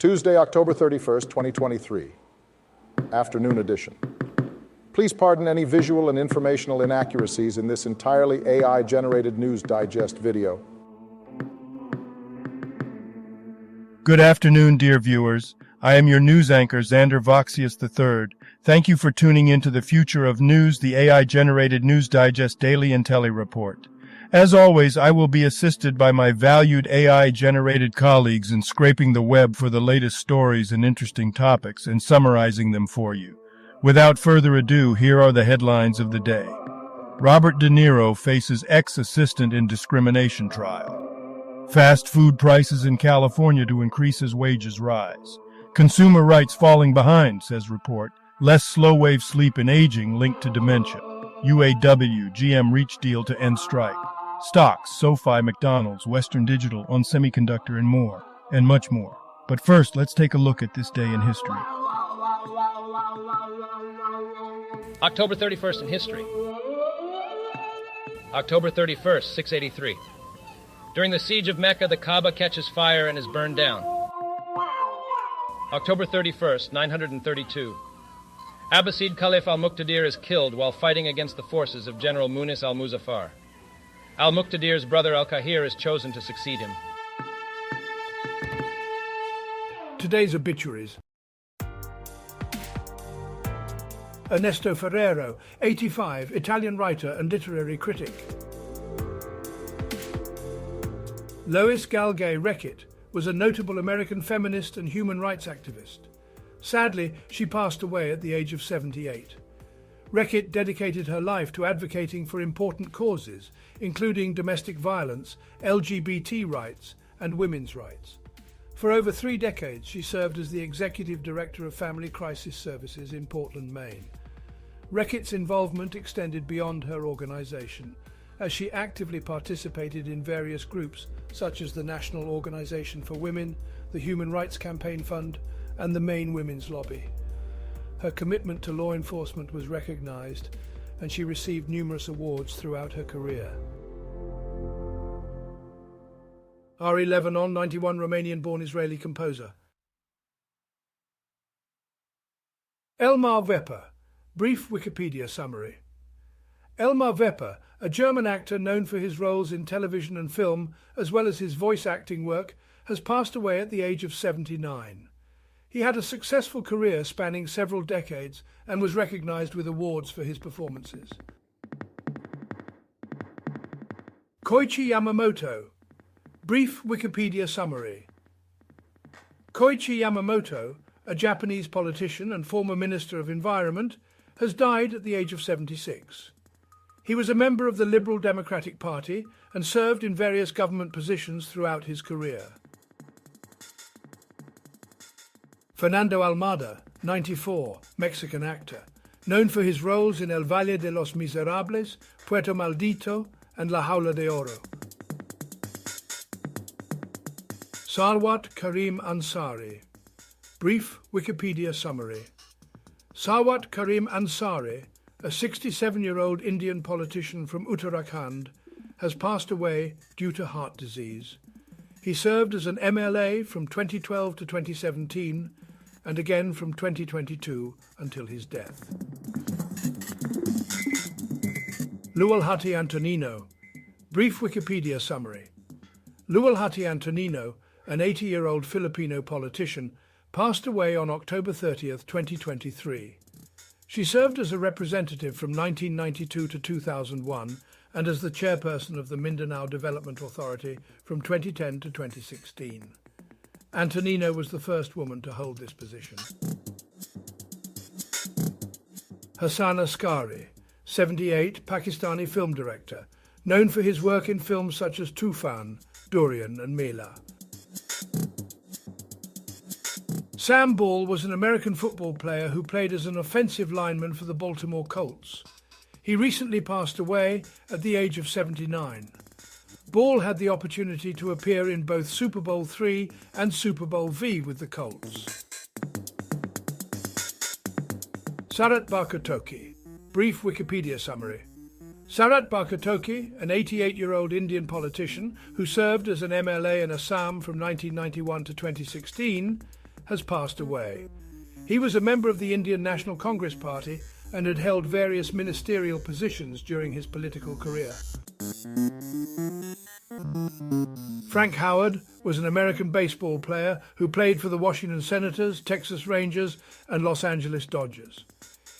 Tuesday, October 31st, 2023, afternoon edition. Please pardon any visual and informational inaccuracies in this entirely AI-generated News Digest video. Good afternoon, dear viewers. I am your news anchor, Xander Voxius III. Thank you for tuning into the future of news, the AI-generated News Digest Daily Intellireport. As always, I will be assisted by my valued AI-generated colleagues in scraping the web for the latest stories and interesting topics and summarizing them for you. Without further ado, here are the headlines of the day. Robert De Niro faces ex-assistant in discrimination trial. Fast food prices in California to increase as wages rise. Consumer rights falling behind, says report. Less slow-wave sleep and aging linked to dementia. UAW, GM reach deal to end strike. Stocks, SoFi, McDonald's, Western Digital, On Semiconductor, and more, and much more. But first, let's take a look at this day in history. October 31st in history. October 31st, 683. During the siege of Mecca, the Kaaba catches fire and is burned down. October 31st, 932. Abbasid Caliph al-Muqtadir is killed while fighting against the forces of General Munis al-Muzaffar. Al-Muqtadir's brother al-Kahir is chosen to succeed him. Today's obituaries. Ernesto Ferrero, 85, Italian writer and literary critic. Lois Galgay Reckitt was a notable American feminist and human rights activist. Sadly, she passed away at the age of 78. Reckitt dedicated her life to advocating for important causes, including domestic violence, LGBT rights, and women's rights. For over 3 decades, she served as the Executive Director of Family Crisis Services in Portland, Maine. Reckitt's involvement extended beyond her organization, as she actively participated in various groups such as the National Organization for Women, the Human Rights Campaign Fund, and the Maine Women's Lobby. Her commitment to law enforcement was recognized, and she received numerous awards throughout her career. Ari Levanon, 91, Romanian-born Israeli composer. Elmar Wepper, brief Wikipedia summary. Elmar Wepper, a German actor known for his roles in television and film, as well as his voice acting work, has passed away at the age of 79. He had a successful career spanning several decades and was recognized with awards for his performances. Koichi Yamamoto, brief Wikipedia summary. Koichi Yamamoto, a Japanese politician and former Minister of Environment, has died at the age of 76. He was a member of the Liberal Democratic Party and served in various government positions throughout his career. Fernando Almada, 94, Mexican actor, known for his roles in El Valle de los Miserables, Puerto Maldito, and La Jaula de Oro. Sarwat Karim Ansari, brief Wikipedia summary. Sarwat Karim Ansari, a 67-year-old Indian politician from Uttarakhand, has passed away due to heart disease. He served as an MLA from 2012 to 2017, and again from 2022 until his death. Lualhati Antonino, brief Wikipedia summary. Lualhati Antonino, an 80-year-old Filipino politician, passed away on October 30th, 2023. She served as a representative from 1992 to 2001 and as the chairperson of the Mindanao Development Authority from 2010 to 2016. Antonino was the first woman to hold this position. Hassan Askari, 78, Pakistani film director, known for his work in films such as Tufan, Durian and Mela. Sam Ball was an American football player who played as an offensive lineman for the Baltimore Colts. He recently passed away at the age of 79. Ball had the opportunity to appear in both Super Bowl III and Super Bowl V with the Colts. Sarat Barkatoki, brief Wikipedia summary. Sarat Barkatoki, an 88-year-old Indian politician who served as an MLA in Assam from 1991 to 2016, has passed away. He was a member of the Indian National Congress Party and had held various ministerial positions during his political career. Frank Howard was an American baseball player who played for the Washington Senators, Texas Rangers, and Los Angeles Dodgers.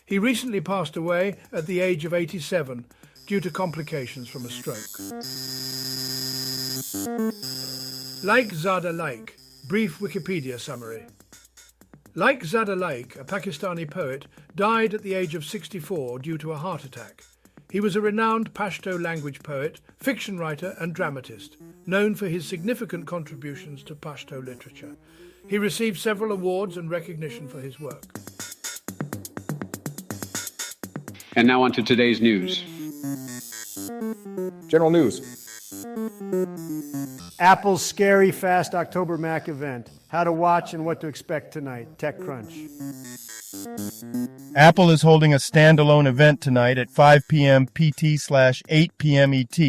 He recently passed away at the age of 87 due to complications from a stroke. Laik Zada Laik, brief Wikipedia summary. Laik Zada Laik, a Pakistani poet, died at the age of 64 due to a heart attack. He was a renowned Pashto language poet, fiction writer and dramatist, known for his significant contributions to Pashto literature. He received several awards and recognition for his work. And now on to today's news. General news. Apple's scary fast October Mac event. How to watch and what to expect tonight. TechCrunch. Apple is holding a standalone event tonight at 5 p.m. PT/8 p.m. ET,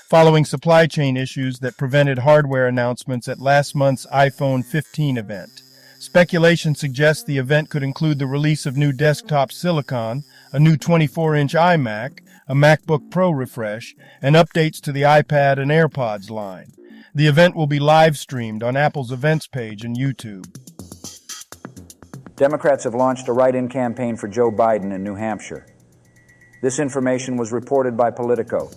following supply chain issues that prevented hardware announcements at last month's iPhone 15 event. Speculation suggests the event could include the release of new desktop silicon, a new 24-inch iMac, a MacBook Pro refresh, and updates to the iPad and AirPods line. The event will be live-streamed on Apple's events page and YouTube. Democrats have launched a write-in campaign for Joe Biden in New Hampshire. This information was reported by Politico.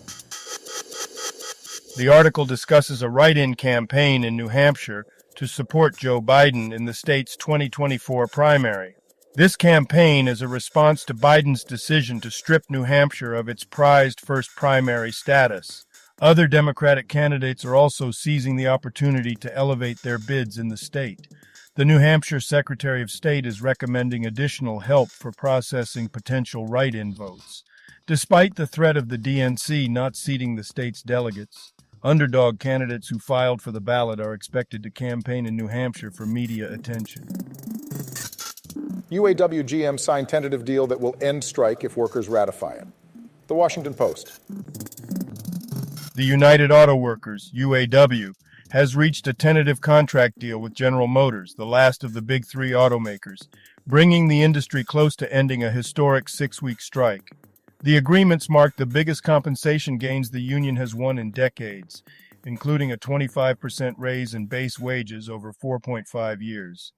The article discusses a write-in campaign in New Hampshire to support Joe Biden in the state's 2024 primary. This campaign is a response to Biden's decision to strip New Hampshire of its prized first primary status. Other Democratic candidates are also seizing the opportunity to elevate their bids in the state. The New Hampshire Secretary of State is recommending additional help for processing potential write-in votes. Despite the threat of the DNC not seating the state's delegates, underdog candidates who filed for the ballot are expected to campaign in New Hampshire for media attention. UAW GM signed tentative deal that will end strike if workers ratify it. The Washington Post. The United Auto Workers, UAW, has reached a tentative contract deal with General Motors, the last of the big three automakers, bringing the industry close to ending a historic 6-week strike. The agreements mark the biggest compensation gains the union has won in decades, including a 25% raise in base wages over 4.5 years.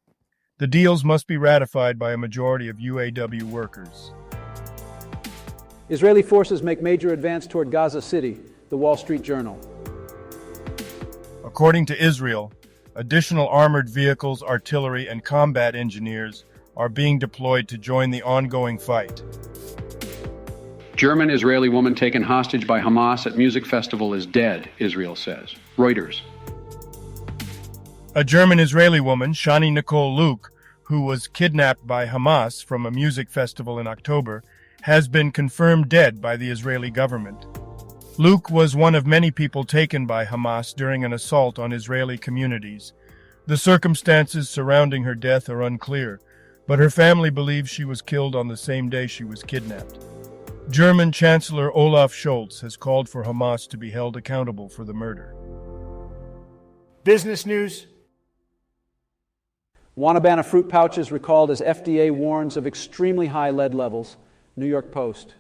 The deals must be ratified by a majority of UAW workers. Israeli forces make major advance toward Gaza City, the Wall Street Journal. According to Israel, additional armored vehicles, artillery, and combat engineers are being deployed to join the ongoing fight. German-Israeli woman taken hostage by Hamas at music festival is dead, Israel says. Reuters. A German-Israeli woman, Shani Nicole Luke, who was kidnapped by Hamas from a music festival in October, has been confirmed dead by the Israeli government. Luke was one of many people taken by Hamas during an assault on Israeli communities. The circumstances surrounding her death are unclear, but her family believes she was killed on the same day she was kidnapped. German Chancellor Olaf Scholz has called for Hamas to be held accountable for the murder. Business news. Wanabana fruit pouches recalled as FDA warns of extremely high lead levels. New York Post.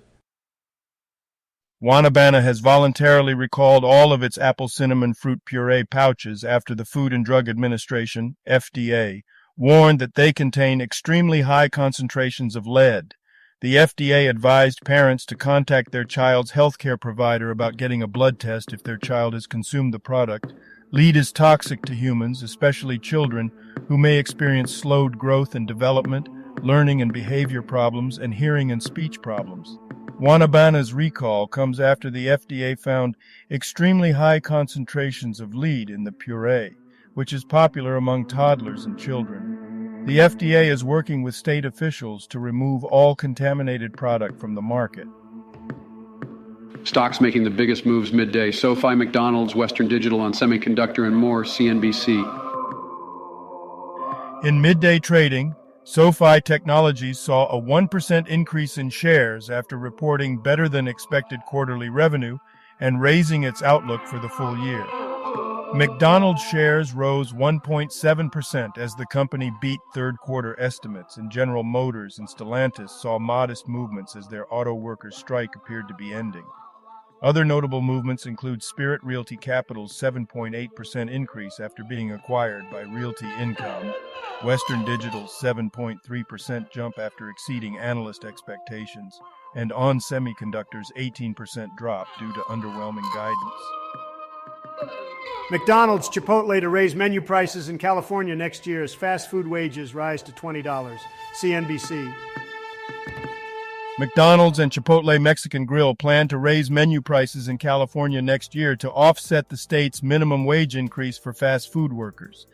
Wanabana has voluntarily recalled all of its apple cinnamon fruit puree pouches after the Food and Drug Administration, FDA, warned that they contain extremely high concentrations of lead. The FDA advised parents to contact their child's healthcare provider about getting a blood test if their child has consumed the product. Lead is toxic to humans, especially children, who may experience slowed growth and development, learning and behavior problems, and hearing and speech problems. Wanabana's recall comes after the FDA found extremely high concentrations of lead in the puree, which is popular among toddlers and children. The FDA is working with state officials to remove all contaminated product from the market. Stocks making the biggest moves midday. SoFi, McDonald's, Western Digital on semiconductor, and more. CNBC. In midday trading, SoFi Technologies saw a 1% increase in shares after reporting better than expected quarterly revenue and raising its outlook for the full year. McDonald's shares rose 1.7% as the company beat third-quarter estimates, and General Motors and Stellantis saw modest movements as their auto workers' strike appeared to be ending. Other notable movements include Spirit Realty Capital's 7.8% increase after being acquired by Realty Income, Western Digital's 7.3% jump after exceeding analyst expectations, and ON Semiconductor's 18% drop due to underwhelming guidance. McDonald's, Chipotle to raise menu prices in California next year as fast food wages rise to $20. CNBC. McDonald's and Chipotle Mexican Grill plan to raise menu prices in California next year to offset the state's minimum wage increase for fast food workers.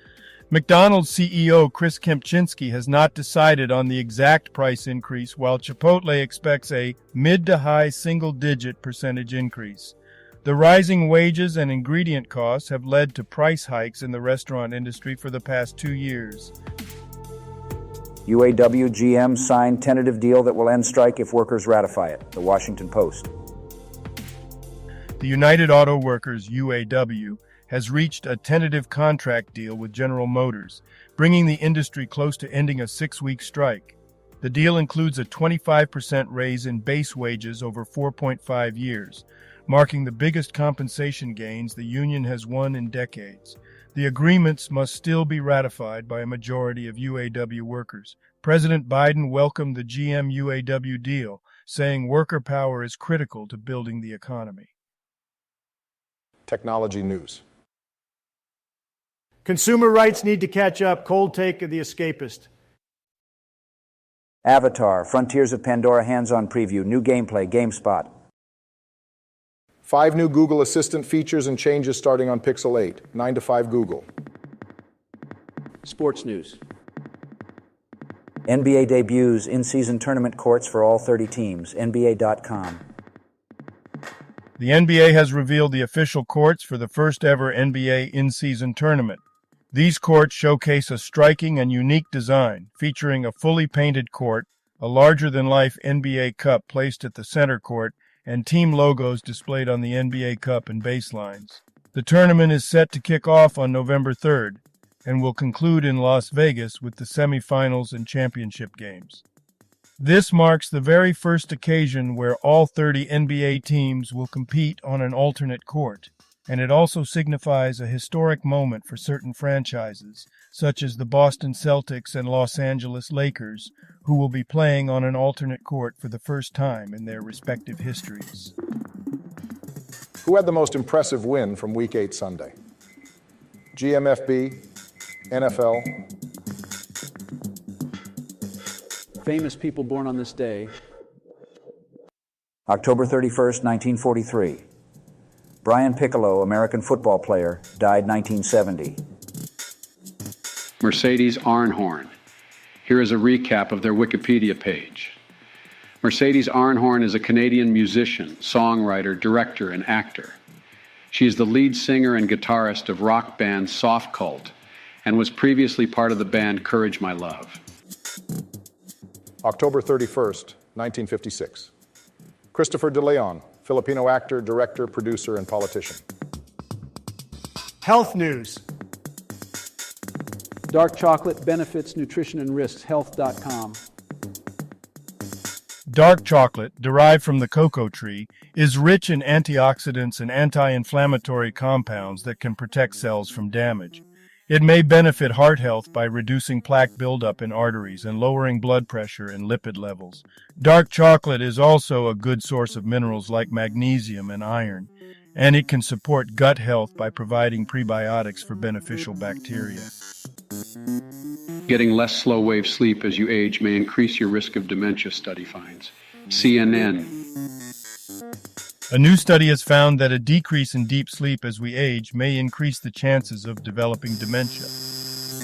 McDonald's CEO Chris Kempczinski has not decided on the exact price increase, while Chipotle expects a mid to high single-digit percentage increase. The rising wages and ingredient costs have led to price hikes in the restaurant industry for the past 2 years. UAW GM signed tentative deal that will end strike if workers ratify it. The Washington Post. The United Auto Workers, UAW, has reached a tentative contract deal with General Motors, bringing the industry close to ending a 6-week strike. The deal includes a 25% raise in base wages over 4.5 years, marking the biggest compensation gains the union has won in decades. The agreements must still be ratified by a majority of UAW workers. President Biden welcomed the GM-UAW deal, saying worker power is critical to building the economy. Technology news. Consumer rights need to catch up. Cold take of The Escapist. Avatar, Frontiers of Pandora hands-on preview, new gameplay, GameSpot. 5 new Google Assistant features and changes starting on Pixel 8. 9 to 5 Google. Sports news. NBA debuts in-season tournament courts for all 30 teams. NBA.com. The NBA has revealed the official courts for the first-ever NBA in-season tournament. These courts showcase a striking and unique design, featuring a fully painted court, a larger-than-life NBA cup placed at the center court, and team logos displayed on the NBA Cup and baselines. The tournament is set to kick off on November 3rd and will conclude in Las Vegas with the semifinals and championship games. This marks the very first occasion where all 30 NBA teams will compete on an alternate court, and it also signifies a historic moment for certain franchises, such as the Boston Celtics and Los Angeles Lakers, who will be playing on an alternate court for the first time in their respective histories. Who had the most impressive win from Week 8 Sunday? GMFB, NFL. Famous people born on this day. October 31st, 1943. Brian Piccolo, American football player, died 1970. Mercedes Arnhorn. Here is a recap of their Wikipedia page. Mercedes Arnhorn is a Canadian musician, songwriter, director, and actor. She is the lead singer and guitarist of rock band Soft Cult and was previously part of the band Courage My Love. October 31st, 1956. Christopher De Leon, Filipino actor, director, producer, and politician. Health news. Dark chocolate benefits, nutrition, and risks. Health.com. Dark chocolate, derived from the cocoa tree, is rich in antioxidants and anti-inflammatory compounds that can protect cells from damage. It may benefit heart health by reducing plaque buildup in arteries and lowering blood pressure and lipid levels. Dark chocolate is also a good source of minerals like magnesium and iron, and it can support gut health by providing prebiotics for beneficial bacteria. Getting less slow-wave sleep as you age may increase your risk of dementia, study finds. CNN. A new study has found that a decrease in deep sleep as we age may increase the chances of developing dementia.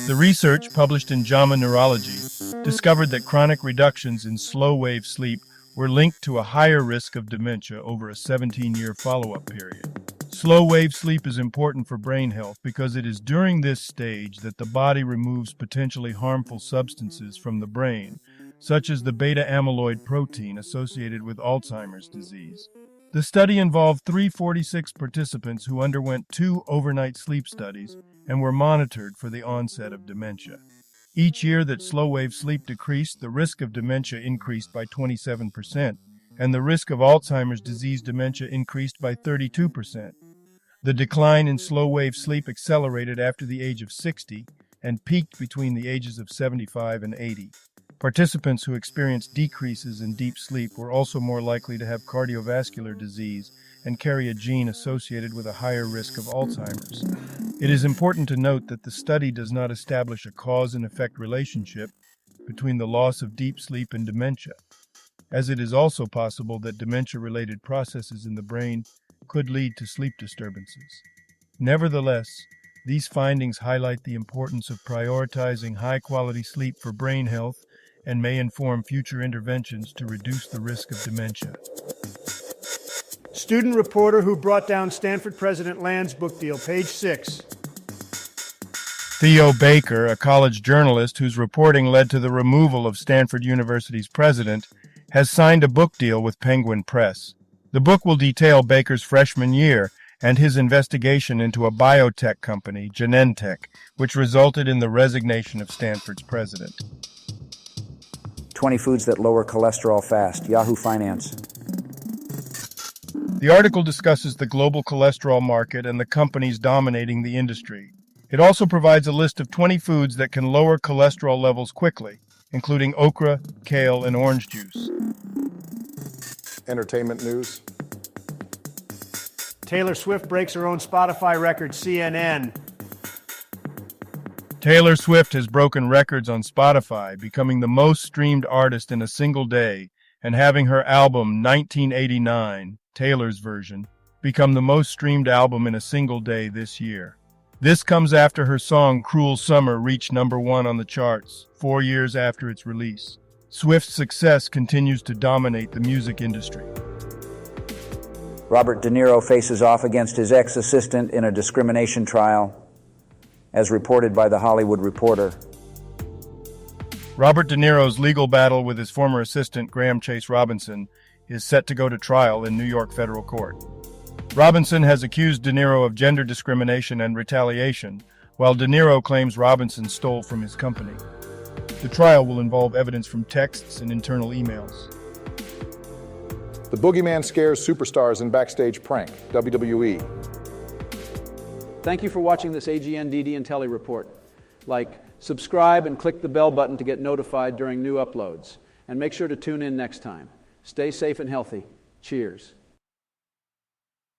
The research, published in JAMA Neurology, discovered that chronic reductions in slow-wave sleep were linked to a higher risk of dementia over a 17-year follow-up period. Slow-wave sleep is important for brain health because it is during this stage that the body removes potentially harmful substances from the brain, such as the beta-amyloid protein associated with Alzheimer's disease. The study involved 346 participants who underwent 2 overnight sleep studies and were monitored for the onset of dementia. Each year that slow-wave sleep decreased, the risk of dementia increased by 27%, and the risk of Alzheimer's disease dementia increased by 32%. The decline in slow-wave sleep accelerated after the age of 60 and peaked between the ages of 75 and 80. Participants who experienced decreases in deep sleep were also more likely to have cardiovascular disease and carry a gene associated with a higher risk of Alzheimer's. It is important to note that the study does not establish a cause and effect relationship between the loss of deep sleep and dementia, as it is also possible that dementia-related processes in the brain could lead to sleep disturbances. Nevertheless, these findings highlight the importance of prioritizing high-quality sleep for brain health and may inform future interventions to reduce the risk of dementia. Student reporter who brought down Stanford President Land's book deal, page 6. Theo Baker, a college journalist whose reporting led to the removal of Stanford University's president, has signed a book deal with Penguin Press. The book will detail Baker's freshman year and his investigation into a biotech company, Genentech, which resulted in the resignation of Stanford's president. 20 foods that lower cholesterol fast. Yahoo Finance. The article discusses the global cholesterol market and the companies dominating the industry. It also provides a list of 20 foods that can lower cholesterol levels quickly, including okra, kale, and orange juice. Entertainment news. Taylor Swift breaks her own Spotify record, CNN. Taylor Swift has broken records on Spotify, becoming the most streamed artist in a single day and having her album 1989, Taylor's version, become the most streamed album in a single day this year. This comes after her song Cruel Summer reached #1 on the charts 4 years after its release. Swift's success continues to dominate the music industry. Robert De Niro faces off against his ex-assistant in a discrimination trial, as reported by The Hollywood Reporter. Robert De Niro's legal battle with his former assistant, Graham Chase Robinson, is set to go to trial in New York federal court. Robinson has accused De Niro of gender discrimination and retaliation, while De Niro claims Robinson stole from his company. The trial will involve evidence from texts and internal emails. The Boogeyman scares superstars in backstage prank, WWE. Thank you for watching this AGNDD Intellireport. Like, subscribe, and click the bell button to get notified during new uploads. And make sure to tune in next time. Stay safe and healthy. Cheers.